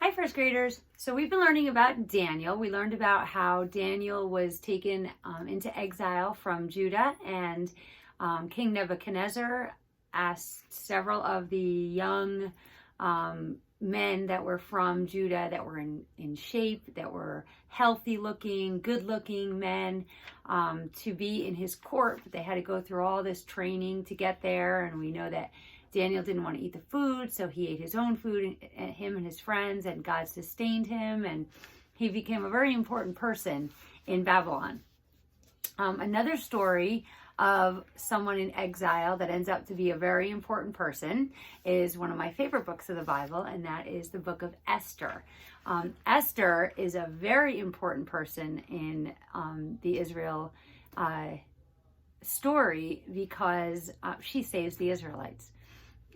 Hi, first graders. So we've been learning about Daniel. We learned about how Daniel was taken into exile from Judah, and King Nebuchadnezzar asked several of the young men that were from Judah, that were in shape, that were healthy looking, good looking men, to be in his court. But they had to go through all this training to get there, and we know that Daniel didn't want to eat the food, so he ate his own food, and him and his friends, and God sustained him, and he became a very important person in Babylon. Another story of someone in exile that ends up to be a very important person is one of my favorite books of the Bible, and that is the book of Esther. Esther is a very important person in the Israel story because she saves the Israelites.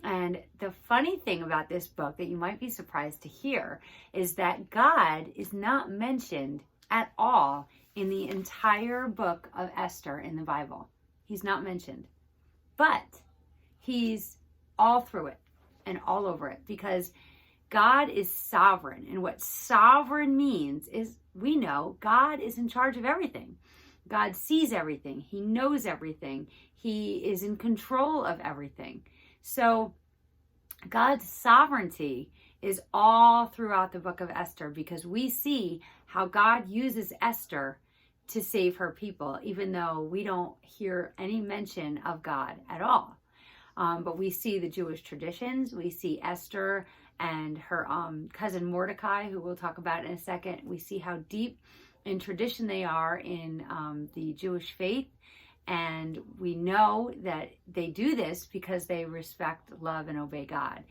And the funny thing about this book that you might be surprised to hear is that God is not mentioned at all in the entire book of Esther in the Bible. He's not mentioned, but he's all through it and all over it because God is sovereign. And what sovereign means is, we know God is in charge of everything. God sees everything. He knows everything. He is in control of everything. So God's sovereignty is all throughout the book of Esther because we see how God uses Esther to save her people, even though we don't hear any mention of God at all. But we see the Jewish traditions. We see Esther and her cousin Mordecai, who we'll talk about in a second. We see how deep in tradition they are in the Jewish faith. And we know that they do this because they respect, love, and obey God.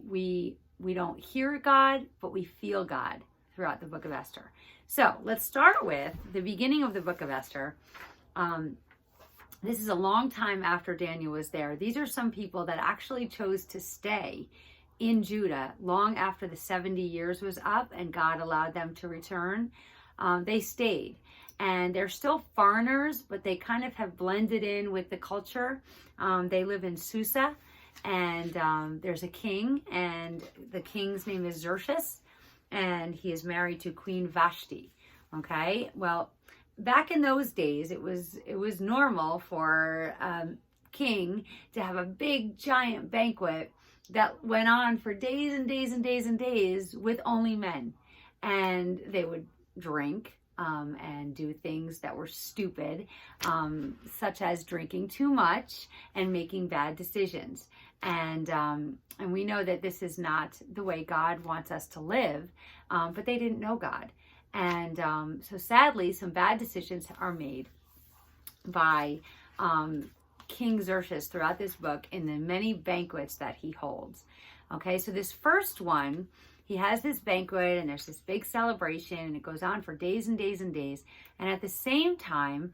We don't hear God, but we feel God throughout the book of Esther. So let's start with the beginning of the book of Esther. This is a long time after Daniel was there. These are some people that actually chose to stay in Judah long after the 70 years was up and God allowed them to return. They stayed. And they're still foreigners, but they kind of have blended in with the culture. They live in Susa, and there's a king, and the king's name is Xerxes, and he is married to Queen Vashti. Okay, well, back in those days, it was normal for king to have a big giant banquet that went on for days and days and days and days with only men, and they would drink. And do things that were stupid, such as drinking too much and making bad decisions. And we know that this is not the way God wants us to live, but they didn't know God. And so sadly, some bad decisions are made by King Xerxes throughout this book in the many banquets that he holds. Okay, so this first one, he has this banquet and there's this big celebration and it goes on for days and days and days. And at the same time,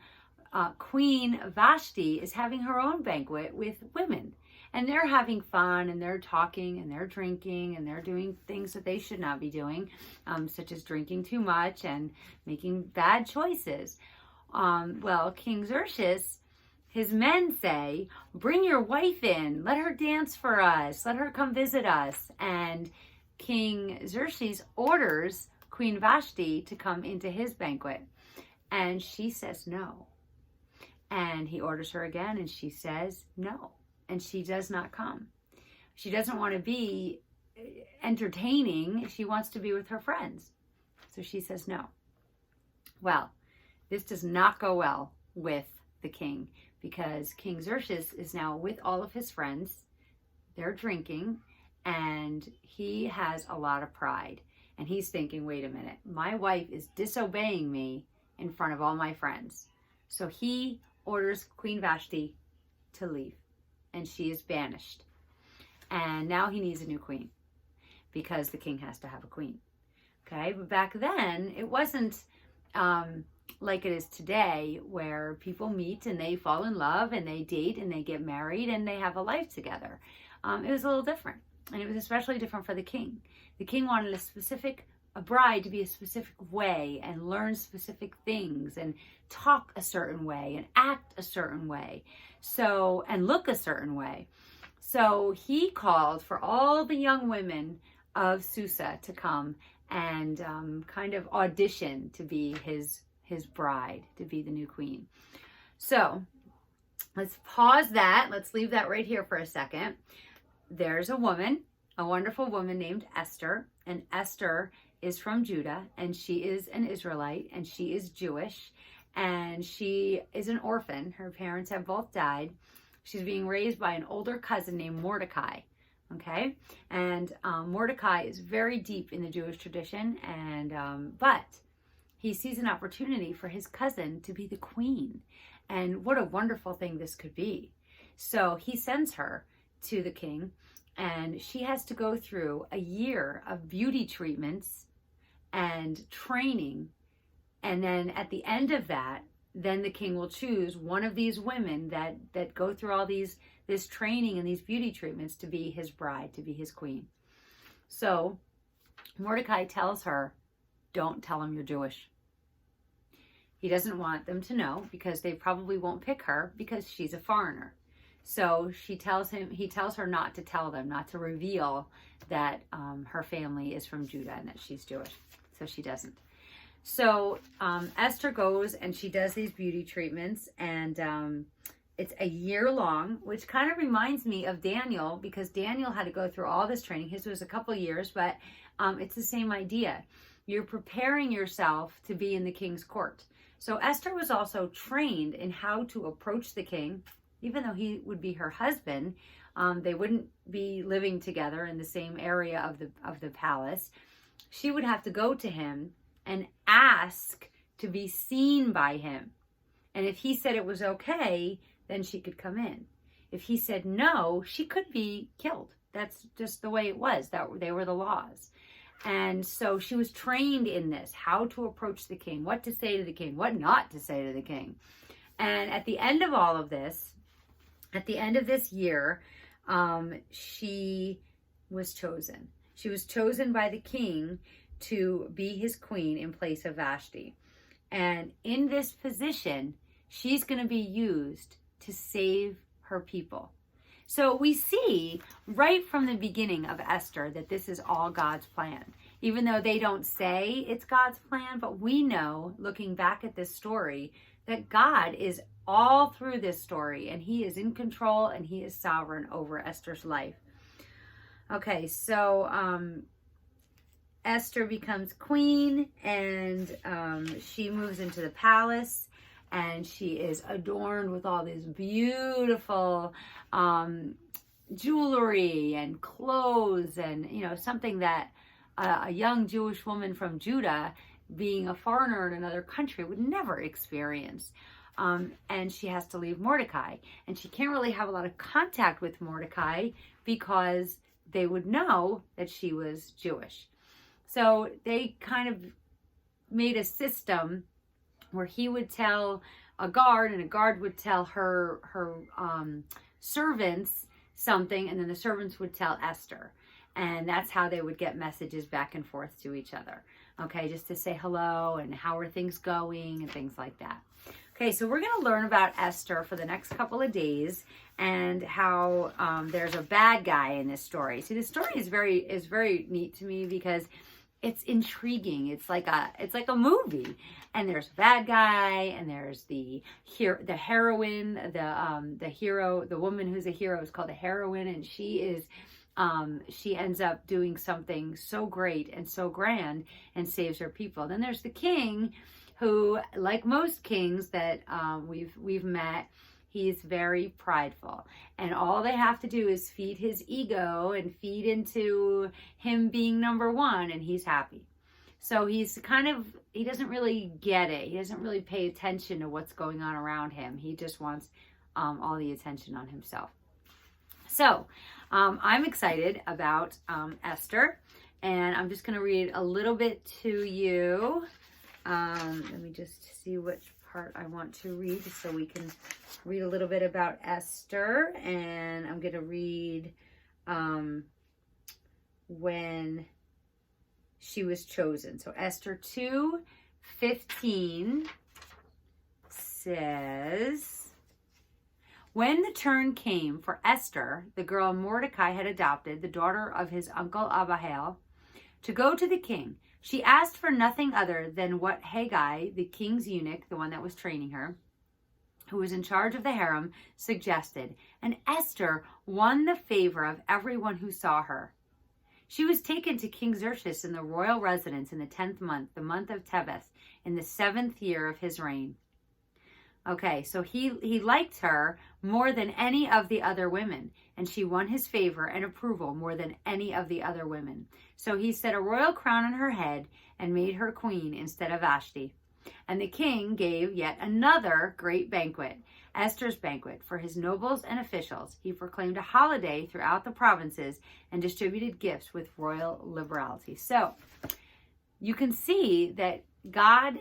Queen Vashti is having her own banquet with women. And they're having fun and they're talking and they're drinking and they're doing things that they should not be doing, such as drinking too much and making bad choices. Well, King Xerxes, his men say, bring your wife in, let her dance for us, let her come visit us. And King Xerxes orders Queen Vashti to come into his banquet, and she says no. And he orders her again, and she says no, and she does not come. She doesn't want to be entertaining. She wants to be with her friends. So she says no. Well, this does not go well with the king because King Xerxes is now with all of his friends. They're drinking. And he has a lot of pride. And he's thinking, wait a minute, my wife is disobeying me in front of all my friends. So he orders Queen Vashti to leave. And she is banished. And now he needs a new queen. Because the king has to have a queen. Okay, but back then, it wasn't like it is today, where people meet and they fall in love and they date and they get married and they have a life together. It was a little different. And it was especially different for the king. The king wanted a bride to be a specific way and learn specific things and talk a certain way and act a certain way. So, and look a certain way. So he called for all the young women of Susa to come and kind of audition to be his bride, to be the new queen. So let's pause that. Let's leave that right here for a second. There's a woman, a wonderful woman named Esther, and Esther is from Judah, and she is an Israelite, and she is Jewish, and she is an orphan. Her parents have both died. She's being raised by an older cousin named Mordecai. Okay, and Mordecai is very deep in the Jewish tradition, and but he sees an opportunity for his cousin to be the queen, and what a wonderful thing this could be. So he sends her to the king, and she has to go through a year of beauty treatments and training, and then at the end of that, then the king will choose one of these women that go through all this training and these beauty treatments to be his bride, to be his queen. So Mordecai tells her, don't tell him you're Jewish. He doesn't want them to know because they probably won't pick her because she's a foreigner. So he tells her not to tell them, not to reveal that her family is from Judah and that she's Jewish. So she doesn't. So Esther goes and she does these beauty treatments, and it's a year long, which kind of reminds me of Daniel, because Daniel had to go through all this training. His was a couple of years, but it's the same idea. You're preparing yourself to be in the king's court. So Esther was also trained in how to approach the king, even though he would be her husband. They wouldn't be living together in the same area of the palace. She would have to go to him and ask to be seen by him. And if he said it was okay, then she could come in. If he said no, she could be killed. That's just the way it was. They were the laws. And so she was trained in this, how to approach the king, what to say to the king, what not to say to the king. And at the end of all of this, at the end of this year, she was chosen. She was chosen by the king to be his queen in place of Vashti. And in this position, she's going to be used to save her people. So we see right from the beginning of Esther that this is all God's plan. Even though they don't say it's God's plan, but we know, looking back at this story, that God is all through this story, and he is in control and he is sovereign over Esther's life. Okay, so Esther becomes queen, and she moves into the palace, and she is adorned with all this beautiful jewelry and clothes, and something that a young Jewish woman from Judah, being a foreigner in another country, would never experience. And she has to leave Mordecai, and she can't really have a lot of contact with Mordecai because they would know that she was Jewish. So they kind of made a system where he would tell a guard, and a guard would tell her servants something, and then the servants would tell Esther. And that's how they would get messages back and forth to each other. Okay, just to say hello and how are things going and things like that. Okay, so we're going to learn about Esther for the next couple of days, and how there's a bad guy in this story. See, this story is very neat to me because it's intriguing. It's like a movie, and there's a bad guy, and there's the heroine, the hero, the woman who's a hero is called a heroine, and she ends up doing something so great and so grand and saves her people. Then there's the king, who, like most kings that we've met, he's very prideful, and all they have to do is feed his ego and feed into him being number one, and he's happy. So he doesn't really get it. He doesn't really pay attention to what's going on around him. He just wants all the attention on himself. So I'm excited about Esther, and I'm just going to read a little bit to you. Let me just see which part I want to read so we can read a little bit about Esther. And I'm going to read when she was chosen. So Esther 2:15 says, When the turn came for Esther, the girl Mordecai had adopted, the daughter of his uncle Abihail, to go to the king, she asked for nothing other than what Haggai, the king's eunuch, the one that was training her, who was in charge of the harem, suggested. And Esther won the favor of everyone who saw her. She was taken to King Xerxes in the royal residence in the 10th month, the month of Tebeth, in the 7th year of his reign. Okay, so he liked her more than any of the other women, and she won his favor and approval more than any of the other women. So he set a royal crown on her head and made her queen instead of Vashti. And the king gave yet another great banquet, Esther's banquet, for his nobles and officials. He proclaimed a holiday throughout the provinces and distributed gifts with royal liberality. So you can see that God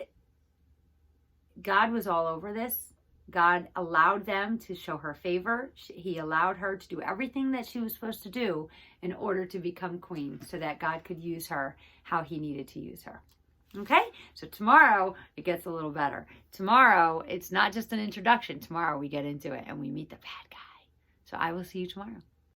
was all over this. God allowed them to show her favor. He allowed her to do everything that she was supposed to do in order to become queen so that God could use her how he needed to use her. Okay, so tomorrow it gets a little better. Tomorrow, it's not just an introduction. Tomorrow we get into it and we meet the bad guy. So I will see you tomorrow.